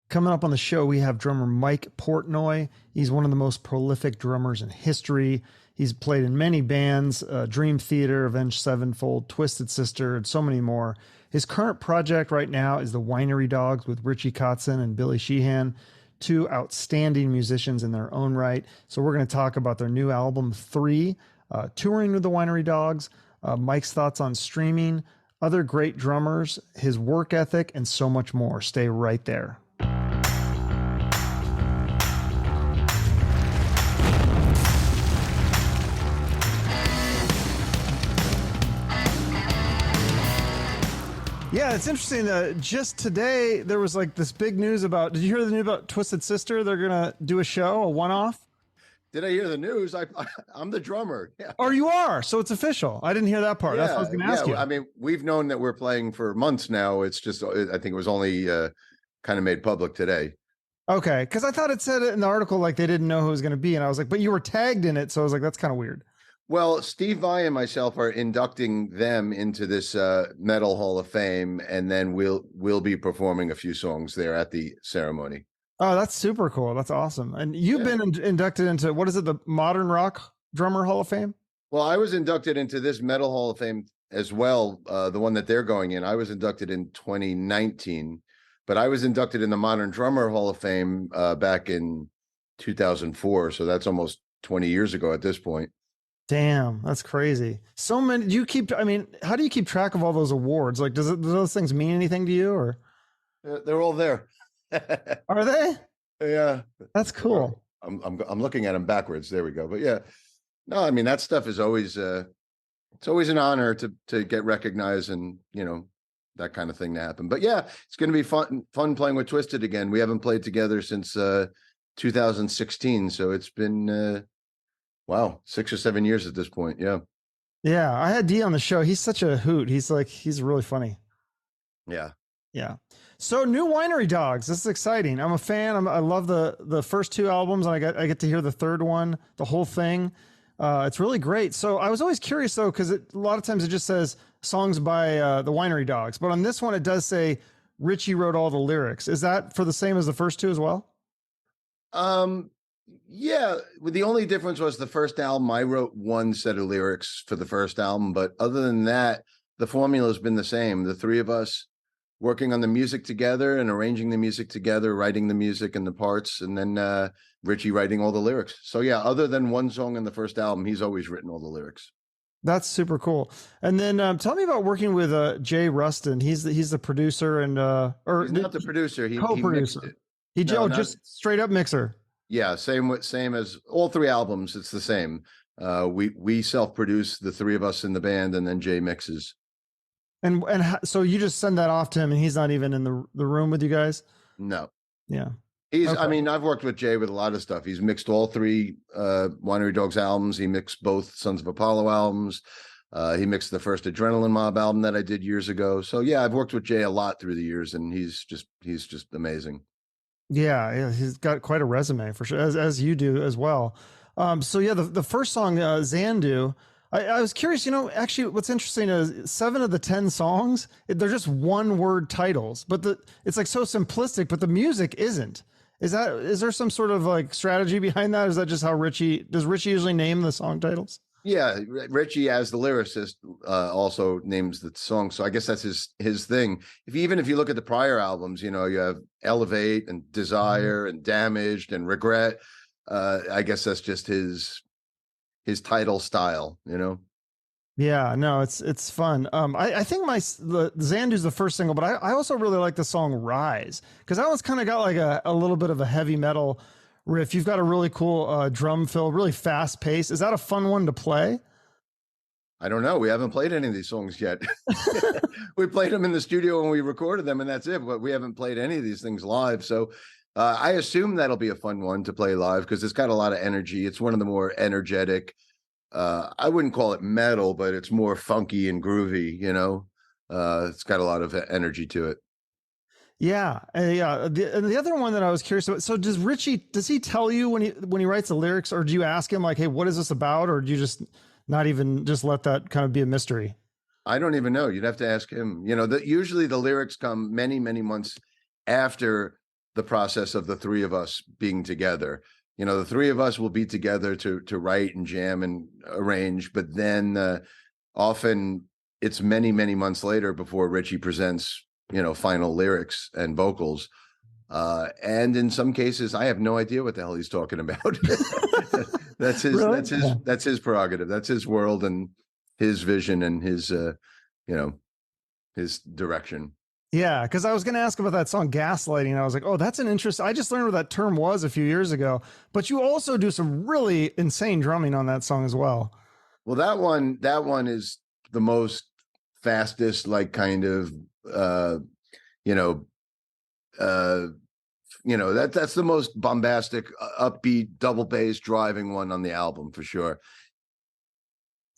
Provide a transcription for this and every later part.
Coming up on the show, we have drummer Mike Portnoy. He's one of the most prolific drummers in history. He's played in many bands, Dream Theater, Avenged Sevenfold, Twisted Sister, and so many more. His current project right now is the Winery Dogs with Richie Kotzen and Billy Sheehan, two outstanding musicians in their own right. So we're going to talk about their new album, 3, touring with the Winery Dogs, Mike's thoughts on streaming, other great drummers, his work ethic, and so much more. Stay right there. Yeah, it's interesting. Just today, there was like this big news about. Did you hear the news about Twisted Sister? They're gonna do a show, a one-off. Did I hear the news? I'm the drummer. Yeah. Or you are, so it's official. I didn't hear that part. That's what I was going to ask you. I mean, we've known that we're playing for months now. It's just, I think it was only kind of made public today. Okay, because I thought it said it in the article like they didn't know who it was going to be, and I was like, but you were tagged in it, so I was like, that's kind of weird. Well, Steve Vai and myself are inducting them into this Metal Hall of Fame, and then we'll be performing a few songs there at the ceremony. Oh, that's super cool. That's awesome. And you've been inducted into, what is it, the Modern Rock Drummer Hall of Fame? Well, I was inducted into this Metal Hall of Fame as well, the one that they're going in. I was inducted in 2019, but I was inducted in the Modern Drummer Hall of Fame back in 2004. So that's almost 20 years ago at this point. Damn, that's crazy. So many. Do you keep, I mean, how do you keep track of all those awards? Like, do those things mean anything to you, or? They're all there. Are they? Yeah, that's cool. I'm looking at them backwards. There we go. But yeah, no, I mean, that stuff is always it's always an honor to get recognized, and that kind of thing to happen. But yeah, it's going to be fun playing with Twisted again. We haven't played together since 2016, so it's been wow, 6 or 7 years at this point. Yeah, I had D on the show. He's such a hoot. He's really funny. Yeah. So new Winery Dogs. This is exciting. I'm a fan. I love the first 2 albums, and I get to hear the third one, the whole thing. It's really great. So I was always curious though, because a lot of times it just says songs by the Winery Dogs, but on this one it does say Richie wrote all the lyrics. Is that for the same as the first 2 as well? Yeah. The only difference was the first album, I wrote one set of lyrics for the first album, but other than that, the formula has been the same. The 3 of us working on the music together and arranging the music together, writing the music and the parts, and then Richie writing all the lyrics. So yeah, other than one song in the first album, he's always written all the lyrics. That's super cool. And then tell me about working with Jay Ruston. He's the producer, and or he's not the producer. He co-producer. Just straight up mixer. Yeah, same as all 3 albums. It's the same. We self-produce, the 3 of us in the band, and then Jay mixes. And so you just send that off to him, and he's not even in the room with you guys? No. Yeah. He's. Okay. I mean, I've worked with Jay with a lot of stuff. He's mixed all 3 Winery Dogs albums. He mixed both Sons of Apollo albums. He mixed the first Adrenaline Mob album that I did years ago. So yeah, I've worked with Jay a lot through the years, and he's just amazing. Yeah, he's got quite a resume for sure, as you do as well. So yeah, the first song, Xandu. I was curious, actually what's interesting is 7 of the 10 songs, they're just one word titles, but it's like so simplistic, but the music isn't. Is there some sort of like strategy behind that? Is that just how does Richie usually name the song titles? Yeah, Richie, as the lyricist, also names the song. So I guess that's his thing. Even if you look at the prior albums, you have Elevate and Desire and Damaged and Regret. I guess that's just his title style, Yeah, no, it's fun. I think the Xandu's the first single, but I also really like the song Rise, because that one's kind of got like a little bit of a heavy metal riff. You've got a really cool drum fill, really fast pace. Is that a fun one to play? I don't know. We haven't played any of these songs yet. We played them in the studio when we recorded them, and that's it. But we haven't played any of these things live. So I assume that'll be a fun one to play live, because it's got a lot of energy. It's one of the more energetic. I wouldn't call it metal, but it's more funky and groovy. It's got a lot of energy to it. Yeah, yeah. The other one that I was curious about. So does he tell you when he writes the lyrics, or do you ask him like, hey, what is this about, or do you just not even just let that kind of be a mystery? I don't even know. You'd have to ask him. Usually the lyrics come many, many months after the process of the three of us being together. You know, the three of us will be together to write and jam and arrange, but then often it's many, many months later before Richie presents, you know, final lyrics and vocals. And in some cases, I have no idea what the hell he's talking about. That's his, Really? that's his, Yeah. that's his prerogative. That's his world and his vision and his, you know, his direction. Yeah, because I was going to ask about that song "Gaslighting." And I was like, "Oh, that's an interest." I just learned what that term was a few years ago. But you also do some really insane drumming on that song as well. Well, that one is the most fastest, like kind of, you know, that's the most bombastic, upbeat, double bass driving one on the album for sure.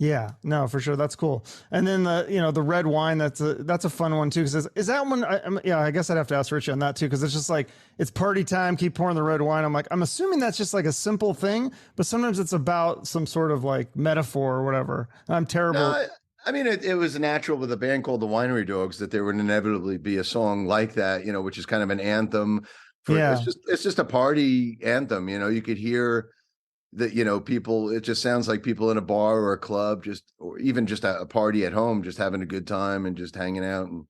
Yeah, no, for sure, that's cool. And then the red wine, that's a fun one too. Because is that one? Yeah, I guess I'd have to ask Richie on that too. Because it's just like it's party time. Keep pouring the red wine. I'm assuming that's just like a simple thing, but sometimes it's about some sort of like metaphor or whatever. And I'm terrible. No, I mean, it was natural with a band called the Winery Dogs that there would inevitably be a song like that, you know, which is kind of an anthem for. Yeah. It's just a party anthem. You know, you could hear that, you know, people, it just sounds like people in a bar or a club, or even just a party at home, just having a good time and just hanging out and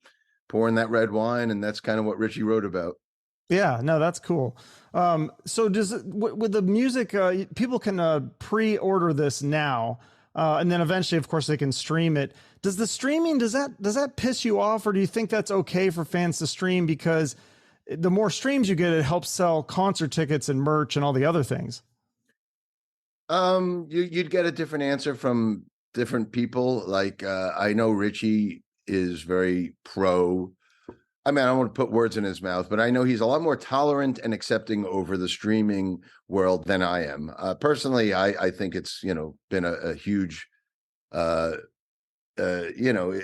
pouring that red wine. And that's kind of what Richie wrote about. Yeah, no, that's cool. So with the music, people can pre-order this now, and then eventually, of course, they can stream it. Does the streaming does that piss you off, or do you think that's okay for fans to stream because the more streams you get, it helps sell concert tickets and merch and all the other things? You'd get a different answer from different people. Like, I know Richie is very pro. I mean, I don't want to put words in his mouth, but I know he's a lot more tolerant and accepting over the streaming world than I am. Personally, I think it's, you know, been a huge, you know,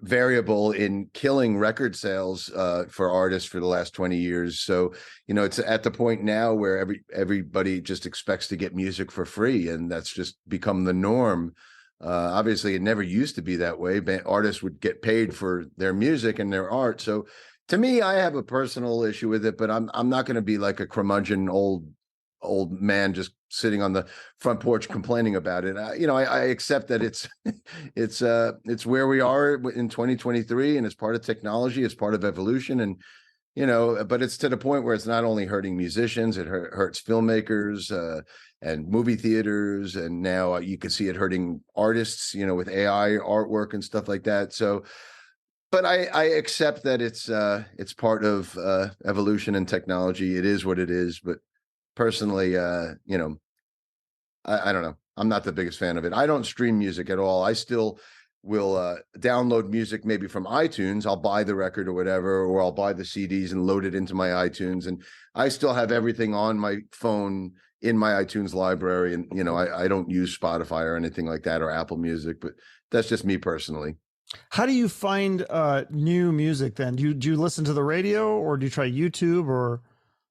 variable in killing record sales for artists for the last 20 years. So, you know, it's at the point now where everybody just expects to get music for free, and that's just become the norm. Obviously, it never used to be that way. Artists would get paid for their music and their art. So, to me, I have a personal issue with it, but I'm not going to be like a curmudgeon old man just sitting on the front porch complaining about it. You know, I accept that it's it's where we are in 2023, and it's part of technology, it's part of evolution, and you know, but it's to the point where it's not only hurting musicians, it hurts filmmakers and movie theaters, and now you can see it hurting artists, you know, with AI artwork and stuff like that. So, but I accept that it's part of evolution and technology. It is what it is. But personally, you know, I don't know. I'm not the biggest fan of it. I don't stream music at all. I still will download music maybe from iTunes. I'll buy the record or whatever, or I'll buy the CDs and load it into my iTunes. And I still have everything on my phone in my iTunes library. And, you know, I don't use Spotify or anything like that or Apple Music, but that's just me personally. How do you find new music then? Do you listen to the radio, or do you try YouTube, or?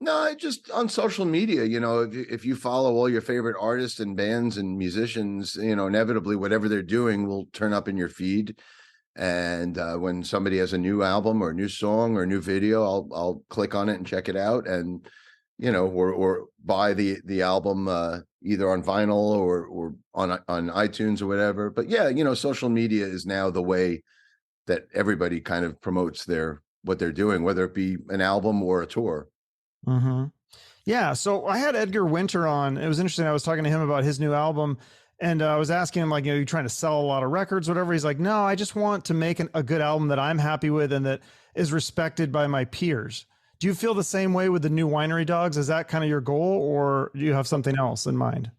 No, just on social media. You know, if you follow all your favorite artists and bands and musicians, you know, inevitably whatever they're doing will turn up in your feed. And when somebody has a new album or a new song or a new video, I'll click on it and check it out, and you know, or buy the album either on vinyl or on iTunes or whatever. But yeah, you know, social media is now the way that everybody kind of promotes what they're doing, whether it be an album or a tour. Mm-hmm. Yeah. So I had Edgar Winter on. It was interesting. I was talking to him about his new album, and I was asking him, like, you know, you're trying to sell a lot of records, whatever. He's like, no, I just want to make a good album that I'm happy with and that is respected by my peers. Do you feel the same way with the new Winery Dogs? Is that kind of your goal, or do you have something else in mind?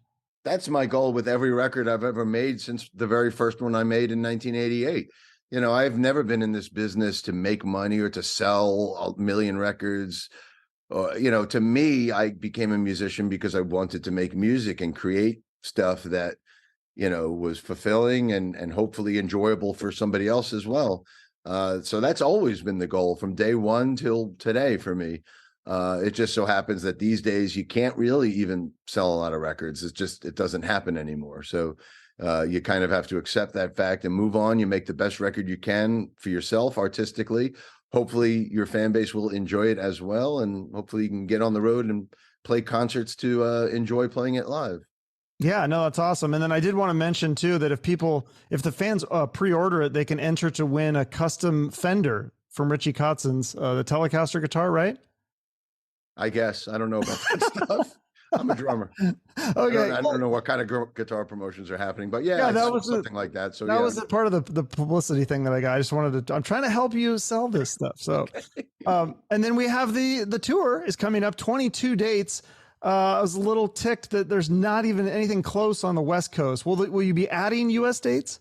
That's my goal with every record I've ever made since the very first one I made in 1988. You know, I've never been in this business to make money or to sell a million records. You know, to me, I became a musician because I wanted to make music and create stuff that, you know, was fulfilling and hopefully enjoyable for somebody else as well. So that's always been the goal from day one till today for me. It just so happens that these days you can't really even sell a lot of records. It doesn't happen anymore. So you kind of have to accept that fact and move on. You make the best record you can for yourself artistically. hopefully your fan base will enjoy it as well, and hopefully you can get on the road and play concerts to enjoy playing it live. Yeah, no, that's awesome. And then I did want to mention too that if the fans pre-order it, they can enter to win a custom Fender from Richie Kotzen's, the Telecaster guitar, right? I guess I don't know about that stuff. I'm a drummer. Okay, I don't know what kind of guitar promotions are happening, but yeah, yeah, I that saw was something like that. So that yeah, was a part of the publicity thing that I got. I just wanted to. I'm trying to help you sell this stuff. So, and then we have the tour is coming up, 22 dates. I was a little ticked that there's not even anything close on the West Coast. Will you be adding U.S. dates?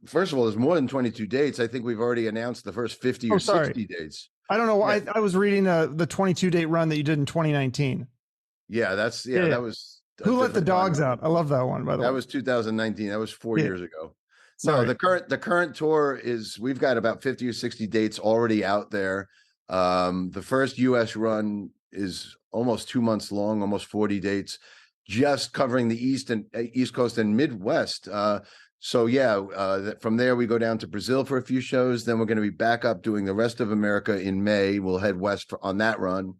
First of all, there's more than 22 dates. I think we've already announced the first 50 Oh, or sorry. 60 dates. I don't know. Yeah. I was reading the 22 date run that you did in 2019. Yeah, that was Who let the dogs out? I love that one, by the way. That was 2019. That was 4 years ago. Sorry. No, the current tour is, we've got about 50 or 60 dates already out there. The first US run is almost 2 months long, almost 40 dates, just covering the East Coast and Midwest. So yeah, from there we go down to Brazil for a few shows. Then we're going to be back up doing the rest of America in May. We'll head west on that run.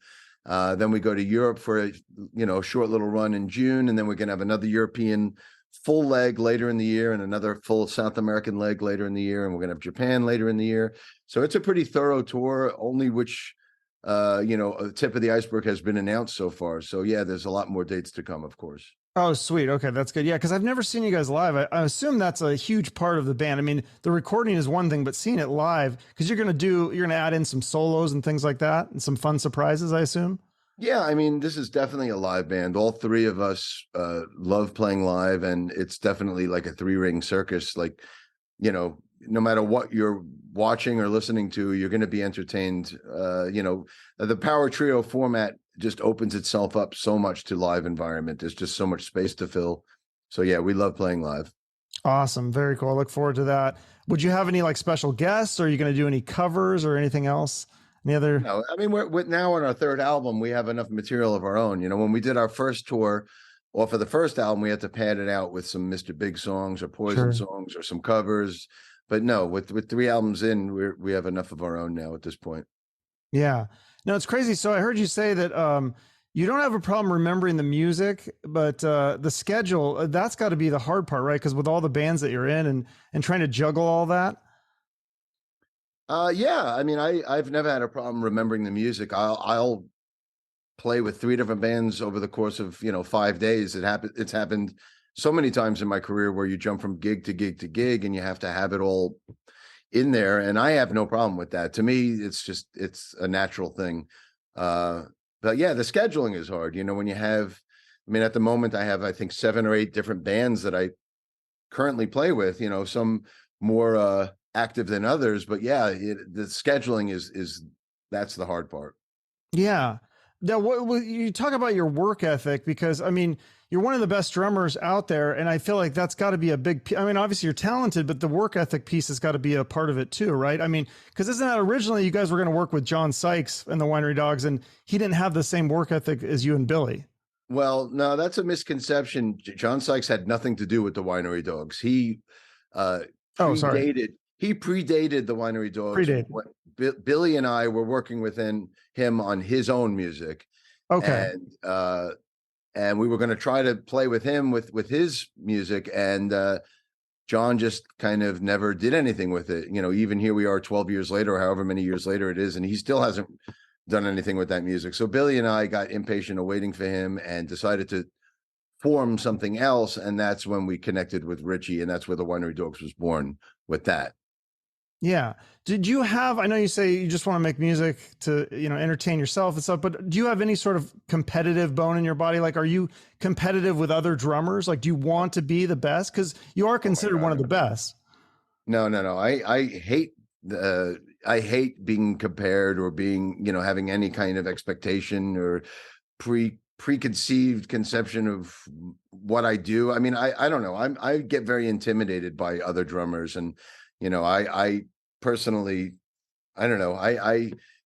Then we go to Europe for a short little run in June, and then we're going to have another European full leg later in the year and another full South American leg later in the year, and we're going to have Japan later in the year. So it's a pretty thorough tour, only which a tip of the iceberg has been announced so far. So yeah, there's a lot more dates to come, of course. Oh, sweet. Okay, that's good. Yeah, because I've never seen you guys live. I assume that's a huge part of the band. I mean, the recording is one thing, but seeing it live, because you're gonna add in some solos and things like that, and some fun surprises, I assume. Yeah, I mean, this is definitely a live band. All three of us love playing live, and it's definitely like a three-ring circus. Like, no matter what you're watching or listening to, you're going to be entertained. The power trio format just opens itself up so much to live environment. There's just so much space to fill. So yeah, we love playing live. Awesome. Very cool. I look forward to that. Would you have any like special guests? Or are you going to do any covers or anything else? Any other? No, I mean, we're now on our third album. We have enough material of our own. When we did our first tour, or for the first album, we had to pad it out with some Mr. Big songs or Poison songs or some covers. But no, with 3 albums in, we have enough of our own now at this point. Yeah. No, it's crazy. So I heard you say that you don't have a problem remembering the music, but the schedule, that's got to be the hard part, right? Because with all the bands that you're in and trying to juggle all that. Yeah, I mean, I've never had a problem remembering the music. I'll play with 3 different bands over the course of 5 days. It's happened so many times in my career where you jump from gig to gig to gig, and you have to have it all in there. And I have no problem with that. To me, it's a natural thing. But yeah, the scheduling is hard. When you have, I mean, at the moment I have, I think 7 or 8 different bands that I currently play with. Some more active than others, but yeah, the scheduling is that's the hard part. Yeah. Now, what you talk about your work ethic, because I mean, you're one of the best drummers out there, and I feel like that's got to be a big. I mean, obviously you're talented, but the work ethic piece has got to be a part of it too, right? I mean, because isn't that originally you guys were going to work with John Sykes and the Winery Dogs, and he didn't have the same work ethic as you and Billy? Well, no, that's a misconception. John Sykes had nothing to do with the Winery Dogs. He predated the Winery Dogs. Billy and I were working with him on his own music. Okay. And we were going to try to play with him with his music, and John just kind of never did anything with it. Even here we are 12 years later, or however many years later it is, and he still hasn't done anything with that music. So Billy and I got impatient of waiting for him and decided to form something else, and that's when we connected with Richie, and that's where the Winery Dogs was born, with that. Yeah. Did you have, I know you say you just want to make music to, entertain yourself and stuff, but do you have any sort of competitive bone in your body? Like, are you competitive with other drummers? Like, do you want to be the best? Because you are considered one of the best. No. I hate being compared or being, having any kind of expectation or preconceived conception of what I do. I mean, I don't know. I get very intimidated by other drummers, and I personally, I don't know.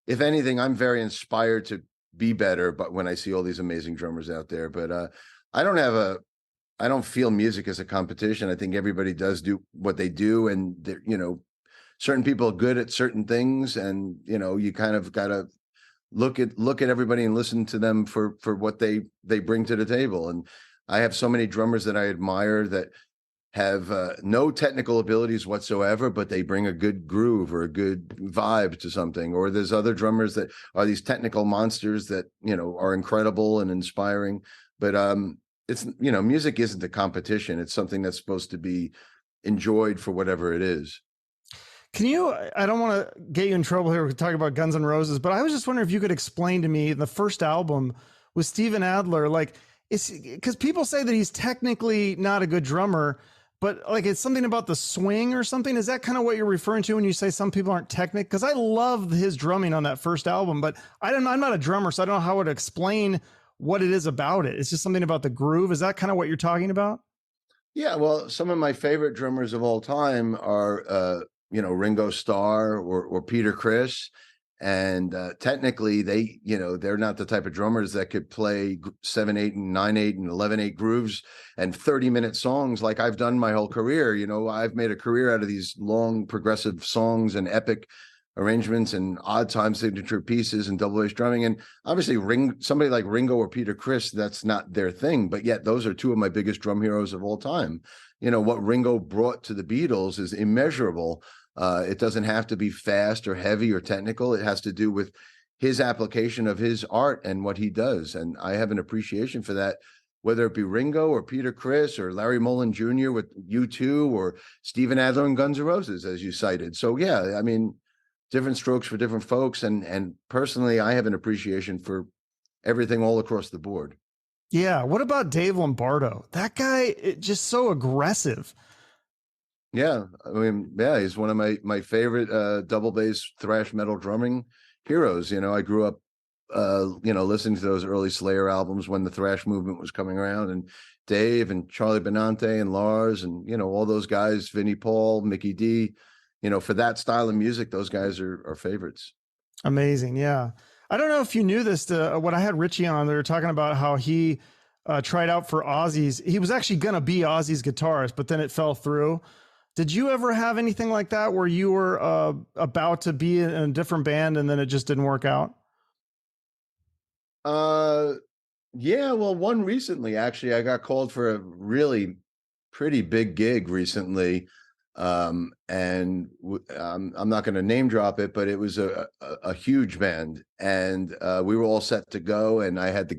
If anything, I'm very inspired to be better. But when I see all these amazing drummers out there, but I don't feel music as a competition. I think everybody does do what they do, and certain people are good at certain things, and you kind of got to look at everybody and listen to them for what they bring to the table. And I have so many drummers that I admire that have no technical abilities whatsoever, but they bring a good groove or a good vibe to something. Or there's other drummers that are these technical monsters that are incredible and inspiring. But it's music isn't a competition. It's something that's supposed to be enjoyed for whatever it is. Can you, I don't want to get you in trouble here with talking about Guns N' Roses, but I was just wondering if you could explain to me the first album with Steven Adler, like, it's because people say that he's technically not a good drummer, but like it's something about the swing or something. Is that kind of what you're referring to when you say some people aren't technical? Because I love his drumming on that first album, but I'm not a drummer, so I don't know how to explain what it is about it. It's just something about the groove. Is that kind of what you're talking about? Yeah, well, some of my favorite drummers of all time are Ringo Starr or Peter Criss. And technically they're not the type of drummers that could play 7/8 and 9/8 and 11/8 grooves and 30-minute songs like I've done my whole career. I've made a career out of these long progressive songs and epic arrangements and odd time signature pieces and double bass drumming. And obviously somebody like Ringo or Peter Criss, that's not their thing, but yet those are two of my biggest drum heroes of all time. What Ringo brought to the Beatles is immeasurable. It doesn't have to be fast or heavy or technical. It has to do with his application of his art and what he does. And I have an appreciation for that, whether it be Ringo or Peter Criss or Larry Mullen Jr. with U2 or Steven Adler and Guns N' Roses, as you cited. So, yeah, I mean, different strokes for different folks. And personally, I have an appreciation for everything all across the board. Yeah. What about Dave Lombardo? That guy, just so aggressive. Yeah, I mean, yeah, he's one of my favorite double bass thrash metal drumming heroes. I grew up listening to those early Slayer albums when the thrash movement was coming around, and Dave and Charlie Benante and Lars and all those guys, Vinnie Paul, Mickey D, for that style of music, those guys are favorites. Amazing. Yeah. I don't know if you knew this, when I had Richie on, they were talking about how he tried out for Ozzy's. He was actually going to be Ozzy's guitarist, but then it fell through. Did you ever have anything like that where you were about to be in a different band and then it just didn't work out? Yeah, well, one recently, actually. I got called for a really pretty big gig recently. And I'm not going to name drop it, but it was a huge band, and we were all set to go, and I had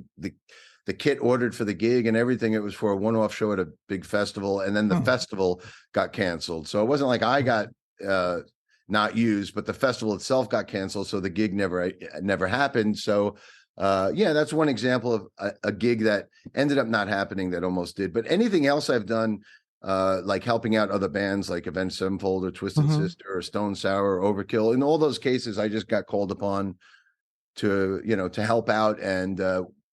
the kit ordered for the gig and everything. It was for a one-off show at a big festival, and then the festival got canceled. So it wasn't like I got not used, but the festival itself got canceled, so the gig never happened. So yeah, that's one example of a gig that ended up not happening that almost did. But anything else I've done, like helping out other bands like Avenged Sevenfold or Twisted Sister or Stone Sour or Overkill, in all those cases I just got called upon to help out, and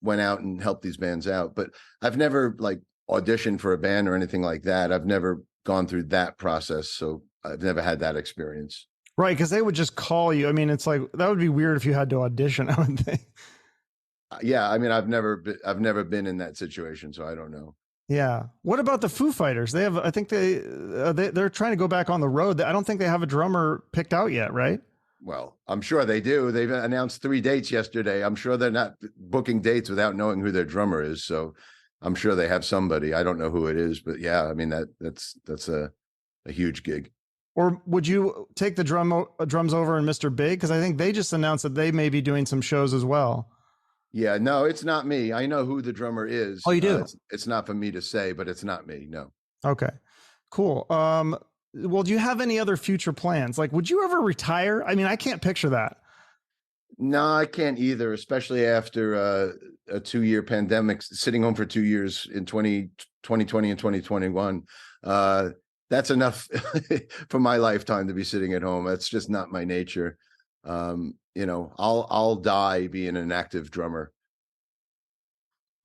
went out and helped these bands out. But I've never like auditioned for a band or anything like that. I've never gone through that process, so I've never had that experience. Right, because they would just call you. I mean, it's like that would be weird if you had to audition, I would think. Yeah, I mean, I've never been in that situation, so I don't know. Yeah. What about the Foo Fighters? They have, I think they're trying to go back on the road. I don't think they have a drummer picked out yet, right? Well, I'm sure they do. They've announced 3 dates yesterday. I'm sure they're not booking dates without knowing who their drummer is. So I'm sure they have somebody. I don't know who it is, but yeah, I mean, that's a huge gig. Or would you take the drums over in Mr. Big? Because I think they just announced that they may be doing some shows as well. Yeah, no, it's not me. I know who the drummer is. Oh, you do? It's not for me to say, but it's not me. No. Okay, cool. Well, do you have any other future plans? Like, would you ever retire? I mean, I can't picture that. No, I can't either, especially after a 2-year pandemic, sitting home for 2 years in 2020 and 2021. That's enough for my lifetime to be sitting at home. That's just not my nature. I'll die being an active drummer.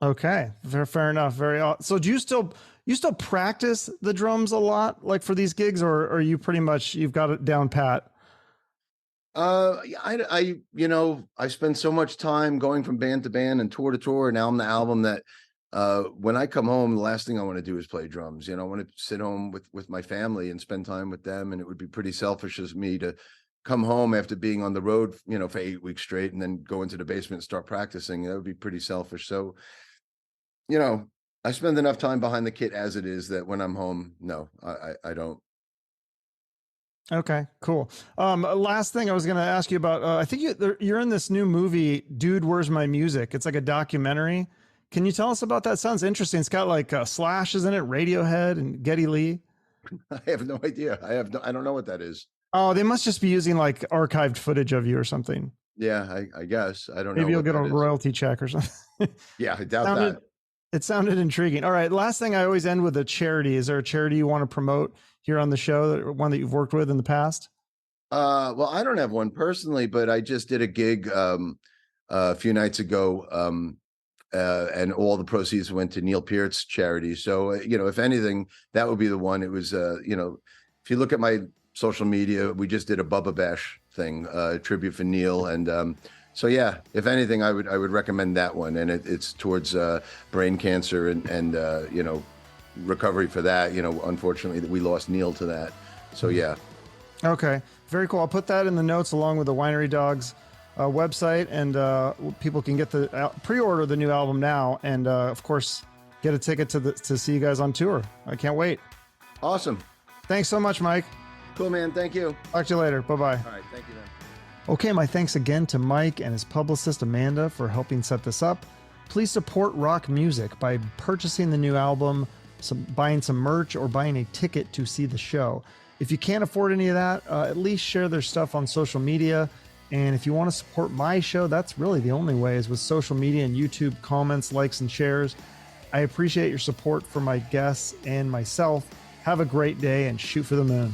Okay, fair enough. So do you still practice the drums a lot, like for these gigs, or are you pretty much, you've got it down pat? I spend so much time going from band to band and tour to tour and album to album that when I come home, the last thing I want to do is play drums. I want to sit home with my family and spend time with them. And it would be pretty selfish of me to come home after being on the road, for 8 weeks straight and then go into the basement and start practicing. That would be pretty selfish. So, I spend enough time behind the kit as it is that when I'm home, no, I don't. Okay, cool. Last thing I was going to ask you about, I think you're in this new movie, Dude, Where's My Music? It's like a documentary. Can you tell us about that? Sounds interesting. It's got like Slash, isn't it? Radiohead and Geddy Lee. I have no idea. I don't know what that is. Oh, they must just be using like archived footage of you or something. Yeah, I guess. I don't know. Maybe you'll get a royalty check or something. Yeah, I doubt that. It sounded intriguing. All right. Last thing, I always end with a charity. Is there a charity you want to promote here on the show, one that you've worked with in the past? Well, I don't have one personally, but I just did a gig a few nights ago, and all the proceeds went to Neil Peart's charity. So, if anything, that would be the one. It was, if you look at my social media, we just did a Bubba Bash thing, tribute for Neil, and so yeah, if anything, I would recommend that one, and it's towards brain cancer and recovery for that. Unfortunately, that we lost Neil to that. So yeah. Okay, very cool. I'll put that in the notes along with the Winery Dogs website, and people can get the pre-order the new album now, and of course get a ticket to see you guys on tour. I can't wait. Awesome. Thanks so much, Mike. Cool, man. Thank you. Talk to you later. Bye-bye. All right. Thank you, man. Okay, my thanks again to Mike and his publicist Amanda for helping set this up. Please support rock music by purchasing the new album, buying some merch, or buying a ticket to see the show. If you can't afford any of that, at least share their stuff on social media. And if you want to support my show, that's really the only way, is with social media and YouTube comments, likes, and shares. I appreciate your support for my guests and myself. Have a great day and shoot for the moon.